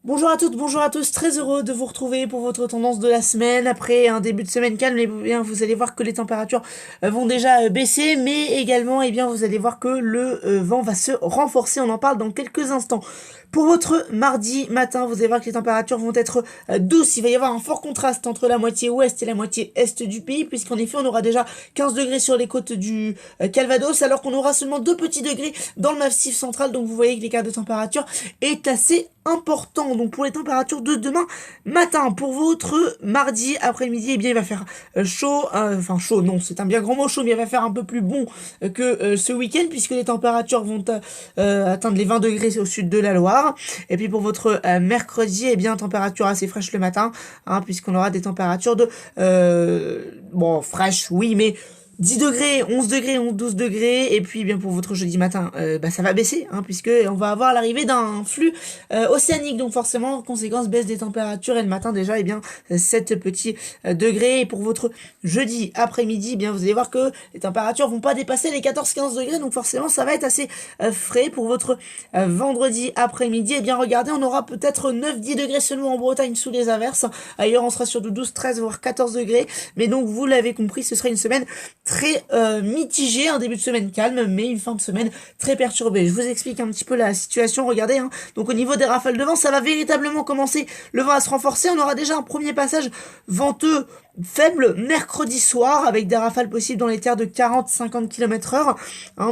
Bonjour à toutes, bonjour à tous, très heureux de vous retrouver pour votre tendance de la semaine. Après un début de semaine calme, bien, vous allez voir que les températures vont déjà baisser, mais également vous allez voir que le vent va se renforcer. On en parle dans quelques instants. Pour votre mardi matin, vous allez voir que les températures vont être douces. Il va y avoir un fort contraste entre la moitié ouest et la moitié est du pays, puisqu'en effet on aura déjà 15 degrés sur les côtes du Calvados, alors qu'on aura seulement 2 petits degrés dans le massif central. Donc vous voyez que l'écart de température est assez important. Donc pour les températures de demain matin, pour votre mardi après-midi, il va faire chaud, enfin chaud, non, c'est un bien grand mot chaud, mais il va faire un peu plus bon que ce week-end, puisque les températures vont atteindre les 20 degrés au sud de la Loire. Et puis pour votre mercredi, température assez fraîche le matin, puisqu'on aura des températures de bon, fraîches, oui, mais 10 degrés, 11 degrés, 12 degrés, et puis pour votre jeudi matin, ça va baisser, puisque on va avoir l'arrivée d'un flux océanique, donc forcément, conséquence, baisse des températures, et le matin déjà, 7 petits degrés, et pour votre jeudi après-midi, vous allez voir que les températures vont pas dépasser les 14-15 degrés, donc forcément, ça va être assez frais. Pour votre vendredi après-midi, regardez, on aura peut-être 9-10 degrés seulement en Bretagne sous les averses, ailleurs on sera sur de 12-13, voire 14 degrés, mais donc vous l'avez compris, ce sera une semaine très mitigé, un début de semaine calme, mais une fin de semaine très perturbée. Je vous explique un petit peu la situation, regardez, donc au niveau des rafales de vent, ça va véritablement commencer, le vent à se renforcer, on aura déjà un premier passage venteux faible mercredi soir, avec des rafales possibles dans les terres de 40-50 km/h,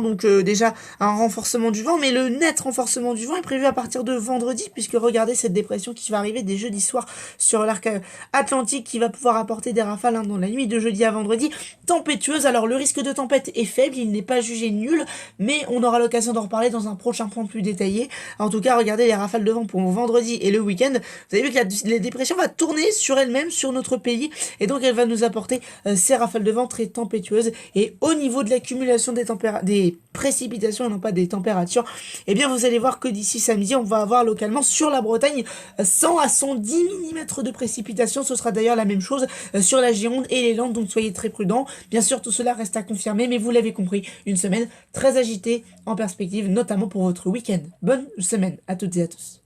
donc déjà un renforcement du vent, mais le net renforcement du vent est prévu à partir de vendredi, puisque regardez cette dépression qui va arriver dès jeudi soir sur l'arc atlantique, qui va pouvoir apporter des rafales dans la nuit de jeudi à vendredi, tempétueuse. Alors le risque de tempête est faible, il n'est pas jugé nul, mais on aura l'occasion d'en reparler dans un prochain point plus détaillé. En tout cas, regardez les rafales de vent pour vendredi et le week-end. Vous avez vu que la dépression va tourner sur elle-même, sur notre pays, et donc elle va nous apporter ces rafales de vent très tempétueuses. Et au niveau de l'accumulation des précipitations et non pas des températures, vous allez voir que d'ici samedi, on va avoir localement sur la Bretagne 100 à 110 mm de précipitations. Ce sera d'ailleurs la même chose sur la Gironde et les Landes, donc soyez très prudents. Bien sûr, tout cela reste à confirmer, mais vous l'avez compris, une semaine très agitée en perspective, notamment pour votre week-end. Bonne semaine à toutes et à tous.